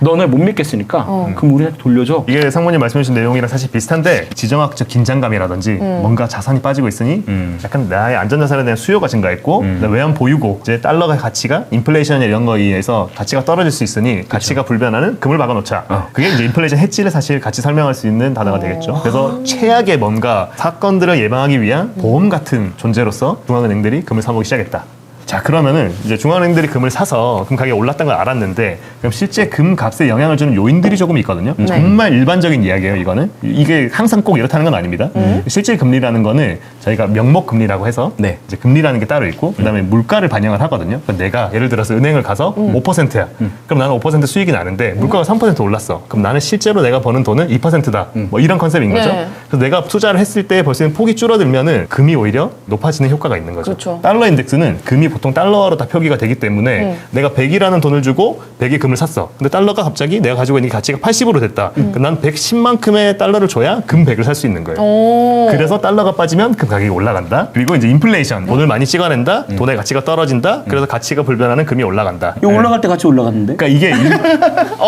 너네 못 믿겠으니까 그럼 우리한테 돌려줘. 이게 상무님 말씀해주신 내용이랑 사실 비슷한데 지정학적 긴장감이라든지 뭔가 자산이 빠지고 있으니 약간 나의 안전자산에 대한 수요가 증가했고 그다음에 외환 보유고 이제 달러의 가치가 인플레이션 이런 거에 의해서 가치가 떨어질 수 있으니 가치가 불변하는 금을 박아놓자. 그게 이제 인플레이션 해지를 사실 같이 설명할 수 있는 단어가 되겠죠. 그래서 최악의 뭔가 사건들을 예방하기 위한 보험 같은 존재로서 중앙은행들이 금을 사모기 시작했다. 자 그러면은 이제 중앙은행들이 금을 사서 금 가격이 올랐다는 걸 알았는데 그럼 실제 금 값에 영향을 주는 요인들이 조금 있거든요. 정말 일반적인 이야기예요. 이거는 이게 항상 꼭 이렇다는 건 아닙니다. 실질 금리라는 거는 저희가 명목 금리라고 해서 네. 이제 금리라는 게 따로 있고 그다음에 물가를 반영을 하거든요. 그러니까 내가 예를 들어서 은행을 가서 5%야. 그럼 나는 5% 수익이 나는데 물가가 3% 올랐어. 그럼 나는 실제로 내가 버는 돈은 2%다. 뭐 이런 컨셉인 거죠. 네. 그래서 내가 투자를 했을 때 벌써 폭이 줄어들면은 금이 오히려 높아지는 효과가 있는 거죠. 그렇죠. 달러 인덱스는 금이 보통 달러로 다 표기가 되기 때문에 내가 100이라는 돈을 주고 100의 금을 샀어. 근데 달러가 갑자기 내가 가지고 있는 가치가 80으로 됐다. 그럼 난 110만큼의 달러를 줘야 금 100을 살 수 있는 거예요. 오. 그래서 달러가 빠지면 금 가격이 올라간다. 그리고 이제 인플레이션, 돈을 많이 찍어낸다. 돈의 가치가 떨어진다. 그래서 가치가 불변하는 금이 올라간다. 이거 올라갈 때 같이 올라갔는데? 그러니까 이게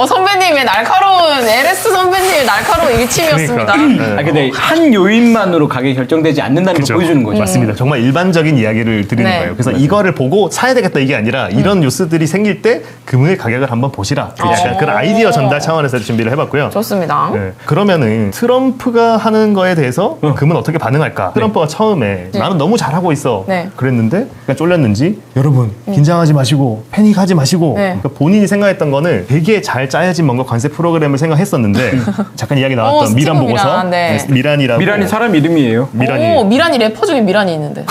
선배님의 날카로운 LS 선배님의 날카로운 일침이었습니다. 그러니까. 근데 한 요인만으로 가격이 결정되지 않는다는 그죠. 걸 보여주는 거죠. 맞습니다. 정말 일반적인 이야기를 드리는 네. 거예요. 그래서 이거를 보고 사야 되겠다 이게 아니라 이런 뉴스들이 생길 때 금의 가격을 한번 보시라. 약간 그런 아이디어 전달 차원에서 준비를 해봤고요. 좋습니다. 네. 그러면은 트럼프가 하는 거에 대해서 금은 어떻게 반응할까? 트럼프가 처음에 나는 너무 잘하고 있어 네. 그랬는데 그러니까 쫄렸는지 여러분 긴장하지 마시고 패닉하지 마시고 네. 그러니까 본인이 생각했던 거는 되게 잘 짜여진 뭔가 관세 프로그램을 생각했었는데 잠깐 이야기 나왔던 미란 스티브 보고서 미란, 네. 미란이라고 미란이 사람 이름이에요. 미란이 오, 미란이 래퍼 중에 미란이 있는데.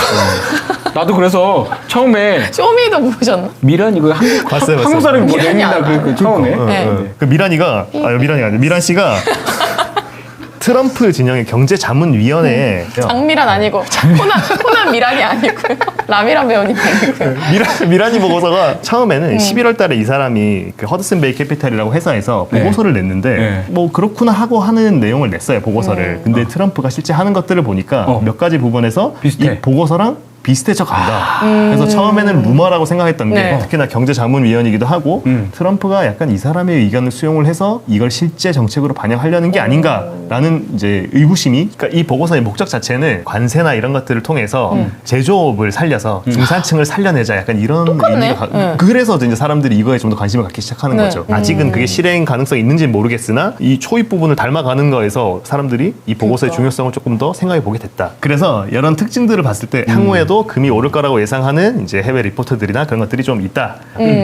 나도 그래서 처음에 쇼미더 보셨나? 미란 이거 한국 봤어요. 한국 사람이 뭐 미란이 냅니다. 알아요. 그 처음에. 네. 그 미란이가 미란이가 아니라 미란 씨가 트럼프 진영의 경제자문위원회에 장미란 아니고 코난 미란이 아니고요. 라미란 배우님 아니고요. 미란이 보고서가 처음에는 11월 달에 이 사람이 그 허드슨 베이 캐피탈이라고 회사에서 네. 보고서를 냈는데 네. 뭐 그렇구나 하고 하는 내용을 냈어요, 보고서를. 근데 트럼프가 실제 하는 것들을 보니까 몇 가지 부분에서 비슷해. 이 보고서랑 비슷해져 간다. 그래서 처음에는 루머라고 생각했던 게 네. 특히나 경제자문위원이기도 하고 트럼프가 약간 이 사람의 의견을 수용을 해서 이걸 실제 정책으로 반영하려는 게 아닌가라는 이제 의구심이 그러니까 이 보고서의 목적 자체는 관세나 이런 것들을 통해서 제조업을 살려서 중산층을 살려내자 약간 이런 똑같네. 의미가 그래서 이제 사람들이 이거에 좀 더 관심을 갖기 시작하는 네. 거죠. 아직은 그게 실행 가능성이 있는지는 모르겠으나 이 초입 부분을 닮아가는 거에서 사람들이 이 보고서의 중요성을 조금 더 생각해 보게 됐다. 그래서 이런 특징들을 봤을 때 향후에도 금이 오를 거라고 예상하는 이제 해외 리포트들이나 그런 것들이 좀 있다.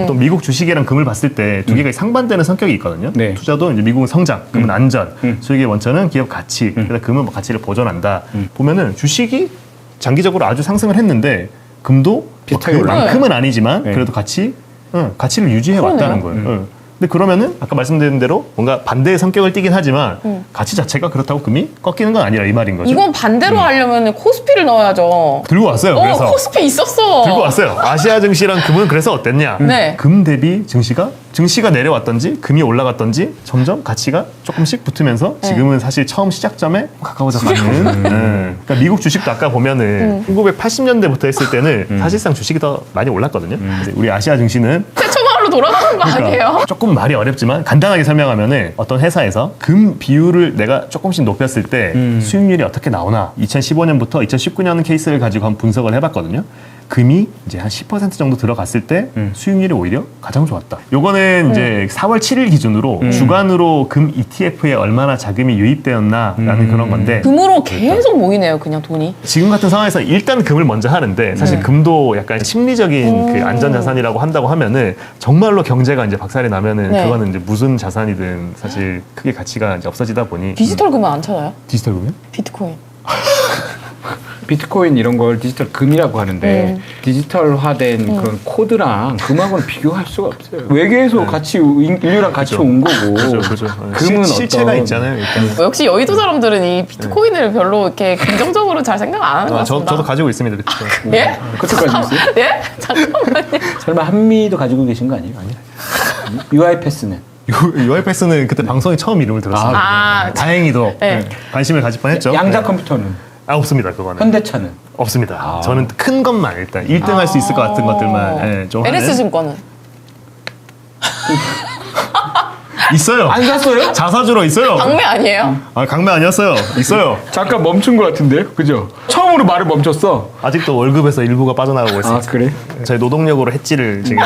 또 미국 주식이랑 금을 봤을 때 두 개가 상반되는 성격이 있거든요. 네. 투자도 이제 미국은 성장, 금은 안전, 수익의 원천은 기업 가치, 그래서 금은 뭐 가치를 보존한다. 보면은 주식이 장기적으로 아주 상승을 했는데 금도 비슷하게 뭐 올라가요. 그만큼은 아니지만 네. 그래도 가치를 유지해 왔다는 거예요. 근데 그러면은 아까 말씀드린 대로 뭔가 반대의 성격을 띠긴 하지만 가치 자체가 그렇다고 금이 꺾이는 건 아니라 이 말인 거죠. 이건 반대로 하려면 코스피를 넣어야죠. 들고 왔어요. 그래서 코스피 있었어. 들고 왔어요. 아시아 증시랑 금은 그래서 어땠냐? 네. 금 대비 증시가 내려왔던지 금이 올라갔던지 점점 가치가 조금씩 붙으면서 지금은 사실 처음 시작점에 가까워져 가는. 그러니까 미국 주식도 아까 보면은 1980년대부터 했을 때는 사실상 주식이 더 많이 올랐거든요. 근데 우리 아시아 증시는 최초마을로 돌아가는 거 아니에요? 조금 말이 어렵지만 간단하게 설명하면은 어떤 회사에서 금 비율을 내가 조금씩 높였을 때 수익률이 어떻게 나오나 2015년부터 2019년 케이스를 가지고 한번 분석을 해봤거든요. 금이 이제 한 10% 정도 들어갔을 때 수익률이 오히려 가장 좋았다. 요거는 이제 4월 7일 기준으로 주간으로 금 ETF에 얼마나 자금이 유입되었나라는 그런 건데 금으로 계속 모이네요, 그냥 돈이. 지금 같은 상황에서 일단 금을 먼저 하는데 사실 금도 약간 심리적인 그 안전자산이라고 한다고 하면은 정말로 경제가 이제 박살이 나면은 네. 그거는 이제 무슨 자산이든 사실 크게 가치가 이제 없어지다 보니 디지털 금은 안 찾아요? 디지털 금이요? 비트코인. 비트코인 이런 걸 디지털 금이라고 하는데 디지털화된 그런 코드랑 금하고는 비교할 수가 없어요. 외계에서 같이 인류랑 같이 온 거고 그죠. 금은 실체가 어떤 있잖아요. 일단. 역시 여의도 사람들은 이 비트코인을 별로 이렇게 긍정적으로 잘 생각 안 하는 것 같습니다. 저도 가지고 있습니다. 비트코인. 예? 그것까지 있어요? 예? 잠깐만요. 설마 한미도 가지고 계신 거 아니에요? 아니요. UiPath는 UiPath는 그때 방송에 처음 이름을 들었습니다. 아, 다행히도 네. 관심을 가질 뻔했죠. 양자 네. 컴퓨터는 없습니다. 그거는. 현대차는 없습니다. 저는 큰 것만 일단 1등 할 수 있을 것 같은 것들만 좀 하는. LS 증권은? 있어요. 안 샀어요? 자사주로 있어요. 강매 아니에요? 강매 아니었어요. 있어요. 잠깐 멈춘 것 같은데요? 그죠? 처음으로 말을 멈췄어. 아직도 월급에서 일부가 빠져나가고 있어요. 아 그래? 저희 노동력으로 해지를 지금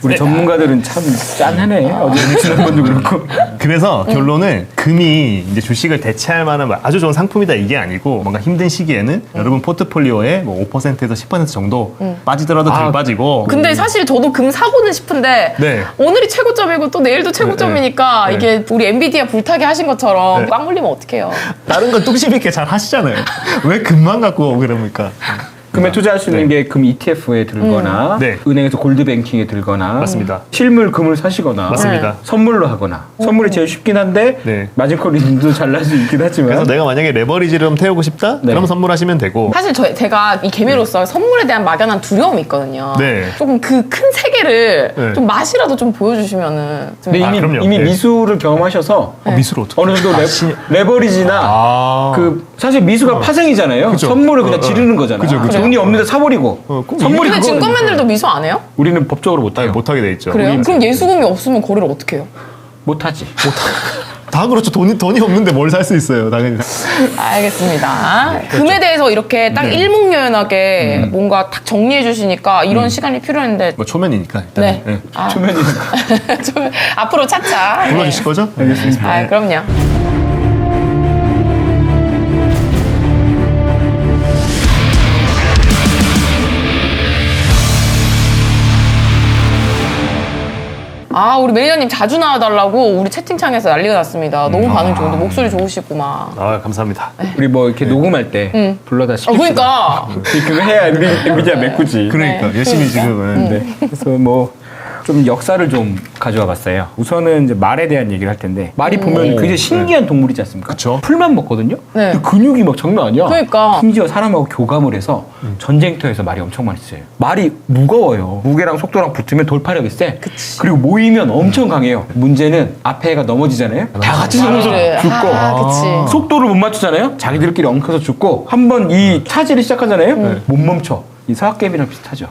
우리 전문가들은 참 짠하네. 어제 지난번도 그렇고. 그래서 결론은 금이 이제 주식을 대체할 만한 아주 좋은 상품이다 이게 아니고 뭔가 힘든 시기에는 여러분 포트폴리오에 뭐 5%에서 10% 정도 빠지더라도 덜 빠지고 근데 사실 저도 금 사고는 싶은데 네. 오늘이 최고점이고 또 내일도 최고점이니까 네. 이게 우리 엔비디아 불타게 하신 것처럼 네. 꽉 물리면 어떡해요. 다른 건 뚝심 있게 잘 하시잖아요. 왜 금만 갖고 그럽니까? 금에 투자할 수 있는 게 금 ETF에 들거나 네. 은행에서 골드뱅킹에 들거나 맞습니다. 실물 금을 사시거나 맞습니다. 선물로 하거나 선물이 제일 쉽긴 한데 네. 마진콜리즘도 잘 날 수 있긴 하지만 그래서 내가 만약에 레버리지를 좀 태우고 싶다? 네. 그럼 선물하시면 되고 사실 제가 이 개미로서 선물에 대한 막연한 두려움이 있거든요. 네. 조금 그 큰 세계를 네. 좀 맛이라도 좀 보여주시면은 좀 근데 그럼요. 이미 네. 미수를 경험하셔서 미수로 어떻게 어느 정도 레버리지나 그 사실 미수가 파생이잖아요. 그쵸. 선물을 그냥 지르는 거잖아. 그죠, 그죠. 돈이 없는데 사버리고 꼭 선물이 근데 그거거든요. 증권맨들도 미수 안 해요? 우리는 법적으로 못해요. 못하게 돼 있죠. 그래요? 그럼 예수금이 없으면 거래를 어떻게 해요? 못하지. 다 그렇죠. 돈이 없는데 뭘 살 수 있어요. 당연히. 알겠습니다. 금에 대해서 이렇게 딱 일목요연하게 뭔가 딱 정리해 주시니까 이런 시간이 필요했는데. 뭐 초면이니까 일단. 네. 네. 아, 초면이니까. 앞으로 차차. 불러주실 거죠? 알겠습니다. 아, 그럼요. 아, 우리 매니저님 자주 나와달라고 우리 채팅창에서 난리가 났습니다. 너무 반응 좋은데 목소리 좋으시고 막. 아, 감사합니다. 우리 뭐 이렇게 녹음할 때 불러다 시킵시다. 그러니까. 그거 해야 엔비디아 메꾸지. 그러니까 열심히 지금은. 네. 그래서 뭐 좀 역사를 좀 가져와 봤어요. 우선은 이제 말에 대한 얘기를 할 텐데 말이 보면 굉장히 신기한 동물이지 않습니까? 그쵸. 풀만 먹거든요. 네. 근데 근육이 막 장난 아니야. 그러니까. 심지어 사람하고 교감을 해서 전쟁터에서 말이 엄청 많이 써요. 말이 무거워요. 무게랑 속도랑 붙으면 돌파력이 세. 그리고 모이면 엄청 강해요. 문제는 앞에 애가 넘어지잖아요. 다 같이 넘어서 죽고. 아, 그치. 속도를 못 맞추잖아요. 자기들끼리 엉켜서 죽고 한 번 이 차질을 시작하잖아요. 못 멈춰. 이 사각개비랑 비슷하죠.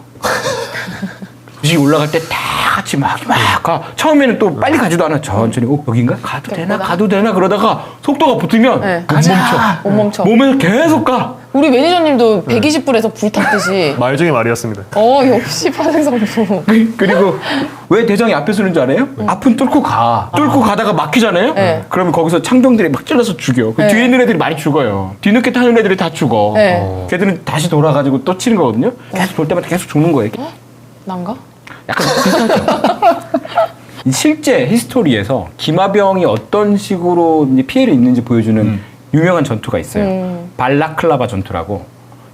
주식 올라갈 때 다 같이 막 가. 처음에는 또 빨리 가지도 않아. 천천히. 여긴가? 가도 되나? 가도 되나? 그러다가 속도가 붙으면 네. 못 멈춰. 못 멈춰. 몸에서 계속 가. 우리 매니저님도 120불에서 불탔듯이. 말 중에 말이었습니다. 역시 파생성분. 그리고 왜 대장이 앞에 서는 줄 알아요? 앞은 뚫고 가. 뚫고 가다가 막히잖아요? 네. 그러면 거기서 창병들이 막 찔러서 죽여. 그 네. 뒤에 있는 애들이 많이 죽어요. 뒤늦게 타는 애들이 다 죽어. 네. 걔들은 다시 돌아가지고 또 치는 거거든요? 계속 돌 때마다 계속 죽는 거예요. 난가? 약간 비슷하죠. 실제 히스토리에서 기마병이 어떤 식으로 이제 피해를 입는지 보여주는 유명한 전투가 있어요. 발라클라바 전투라고.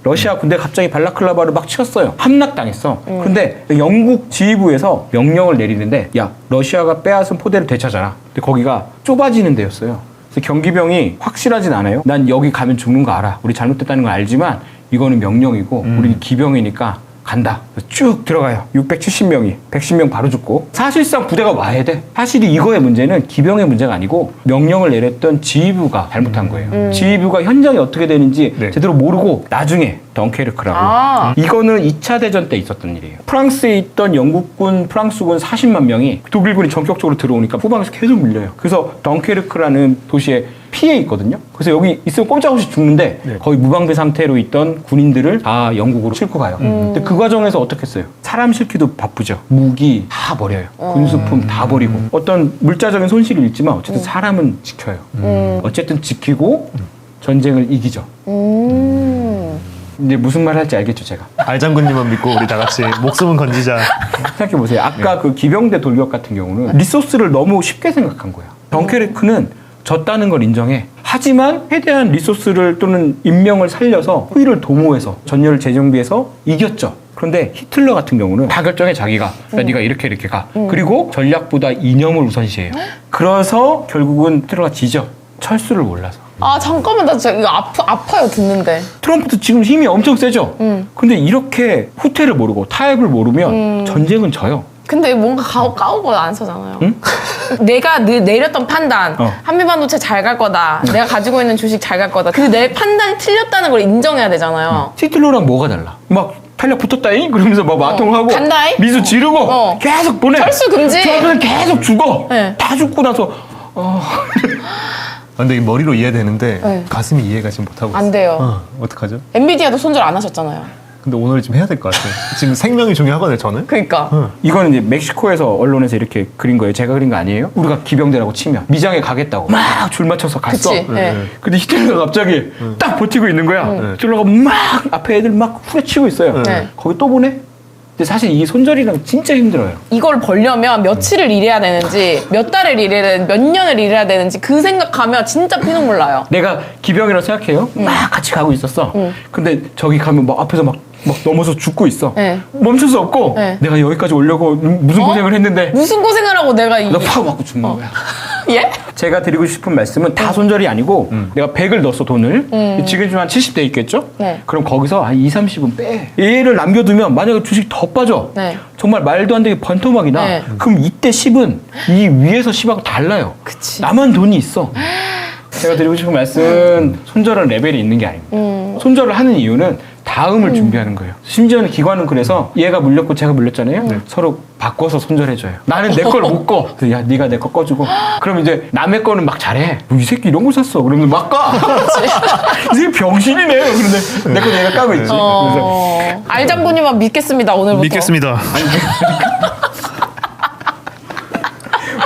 러시아 군대 갑자기 발라클라바를 막 치었어요. 함락당했어. 근데 영국 지휘부에서 명령을 내리는데 야 러시아가 빼앗은 포대를 되찾아라. 근데 거기가 좁아지는 데였어요. 그래서 경기병이 확실하진 않아요. 난 여기 가면 죽는 거 알아. 우리 잘못됐다는 걸 알지만 이거는 명령이고 우리 기병이니까 간다. 쭉 들어가요. 670명이. 110명 바로 죽고. 사실상 부대가 와야 돼. 사실이 이거의 문제는 기병의 문제가 아니고 명령을 내렸던 지휘부가 잘못한 거예요. 지휘부가 현장이 어떻게 되는지 네. 제대로 모르고 나중에 덩케르크라고. 아. 이거는 2차 대전 때 있었던 일이에요. 프랑스에 있던 영국군, 프랑스군 40만 명이 독일군이 전격적으로 들어오니까 후방에서 계속 밀려요. 그래서 덩케르크라는 도시에 피해 있거든요. 그래서 여기 있으면 꼼짝없이 죽는데 네. 거의 무방비 상태로 있던 군인들을 다 영국으로 싣고 가요. 근데 그 과정에서 어떻게 했어요? 사람 싣기도 바쁘죠. 무기 다 버려요. 군수품 다 버리고. 어떤 물자적인 손실이 있지만 어쨌든 사람은 지켜요. 어쨌든 지키고 전쟁을 이기죠. 이제 무슨 말 할지 알겠죠, 제가. 알장군님은 믿고 우리 다 같이 목숨은 건지자. 생각해보세요. 아까 그 기병대 돌격 같은 경우는 리소스를 너무 쉽게 생각한 거야. 덩케르크는 졌다는 걸 인정해. 하지만 최대한 리소스를 또는 인명을 살려서 후위를 도모해서 전열을 재정비해서 이겼죠. 그런데 히틀러 같은 경우는 다 결정해 자기가. 야, 네가 이렇게 가. 그리고 전략보다 이념을 우선시해요. 그래서 결국은 히틀러가 지죠. 철수를 몰라서. 아, 잠깐만. 나 진짜 이거 아파요, 듣는데. 트럼프도 지금 힘이 엄청 세죠. 근데 이렇게 후퇴를 모르고 타협을 모르면 전쟁은 져요. 근데 뭔가 까오고 안 서잖아요. 내가 내렸던 판단, 한미반도체 잘 갈 거다. 내가 가지고 있는 주식 잘 갈 거다. 근데 내 판단이 틀렸다는 걸 인정해야 되잖아요. 히틀러랑 뭐가 달라? 막 탄력 붙었다잉? 그러면서 막 마통하고 간다잉? 미수 지르고 계속 보내. 철수 금지. 저는 계속 죽어. 네. 다 죽고 나서 근데 이 머리로 이해되는데 네. 가슴이 이해가 지금 못하고 있어요. 안 돼요. 어떡하죠? 엔비디아도 손절 안 하셨잖아요. 근데 오늘 좀 해야 될 것 같아요. 지금 생명이 중요하거든요, 저는. 그러니까. 이거는 이제 멕시코에서 언론에서 이렇게 그린 거예요. 제가 그린 거 아니에요? 우리가 기병대라고 치면 미장에 가겠다고 막 줄 맞춰서 갔어. 그치. 네. 근데 히틀러가 갑자기 딱 버티고 있는 거야. 히틀러가 막 앞에 애들 막 후려치고 있어요. 네. 거기 또 보내? 근데 사실 이 손절이랑 진짜 힘들어요. 이걸 벌려면 며칠을 일해야 되는지, 몇 달을 일해야 되는지, 몇 년을 일해야 되는지 그 생각하면 진짜 피눈물 나요. 내가 기병이라고 생각해요. 막 같이 가고 있었어. 근데 저기 가면 막 앞에서 막 넘어서 죽고 있어. 네. 멈출 수 없고 네. 내가 여기까지 오려고 무슨 고생을 했는데 무슨 고생을 하고 내가 너 파고 맞고 죽는 거야. 예? 제가 드리고 싶은 말씀은 다 손절이 아니고 내가 100을 넣었어 돈을. 지금 좀 한 70대 있겠죠? 네. 그럼 거기서 한 2, 30은 빼. 얘를 남겨두면 만약에 주식 더 빠져. 네. 정말 말도 안 되게 번토막이 나. 네. 그럼 이때 10은 이 위에서 10하고 달라요. 그치. 나만 돈이 있어. 제가 드리고 싶은 말씀은 손절은 레벨이 있는 게 아닙니다. 손절을 하는 이유는 다 다음을 준비하는 거예요. 심지어는 기관은 그래서 얘가 물렸고 제가 물렸잖아요. 서로 바꿔서 손절해줘요. 나는 내 걸 못 꺼. 그래서 야, 네가 내 거 꺼주고. 그럼 이제 남의 거는 막 잘해. 이 새끼 이런 거 샀어. 그러면 막 까. 이 새끼 병신이네. 그런데 내 거 내가 까고 있지. 그래서 알장군님만 믿겠습니다, 오늘부터. 믿겠습니다.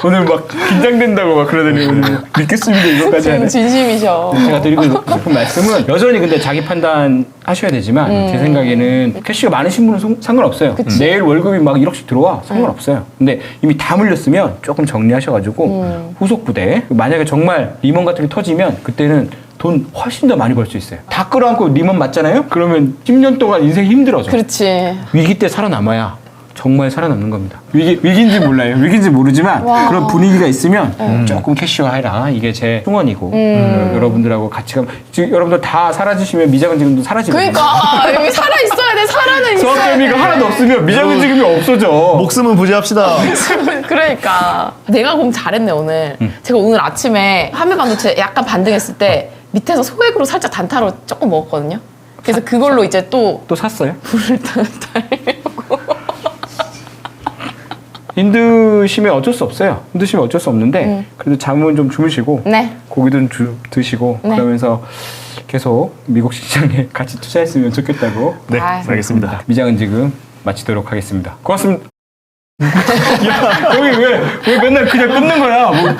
오늘 막 긴장된다고 막 그러더니 오늘 믿겠습니다 이거까지 하네. 진심이셔. 제가 드리고 싶은 말씀은 여전히 근데 자기 판단 하셔야 되지만 제 생각에는 캐시가 많으신 분은 상관없어요. 내일 월급이 막 1억씩 들어와 상관없어요. 근데 이미 다 물렸으면 조금 정리하셔가지고 후속 부대 만약에 정말 리먼 같은 게 터지면 그때는 돈 훨씬 더 많이 벌 수 있어요. 다 끌어안고 리먼 맞잖아요? 그러면 10년 동안 인생이 힘들어져. 그렇지. 위기 때 살아남아야 정말 살아남는 겁니다. 위기인지 몰라요. 위기인지 모르지만 그런 분위기가 있으면 조금 캐시화해라. 이게 제 충원이고 여러분들하고 같이 가면 지금 여러분들 다 사라지시면 미자금 지금도 사라지거든요. 그러니까 여기 살아 있어야 돼. 살아는 있어야 수학 대비가 돼. 하나도 없으면 미자금 지금이 없어져. 목숨은 부지합시다. 그러니까 내가 그럼 잘했네 오늘. 제가 오늘 아침에 하멜 반도체 약간 반등했을 때 밑에서 소액으로 살짝 단타로 조금 먹었거든요. 그래서 그걸로 이제 또 또 샀어요? 불을 달려고. 힘드시면 어쩔 수 없어요. 힘드시면 어쩔 수 없는데 그래도 잠은 좀 주무시고 네. 고기도 드시고 네. 그러면서 계속 미국 시장에 같이 투자했으면 좋겠다고 네, 아유. 알겠습니다. 미장은 지금 마치도록 하겠습니다. 고맙습니다. 야, 여기 왜 맨날 그냥 끊는 거야? 뭐.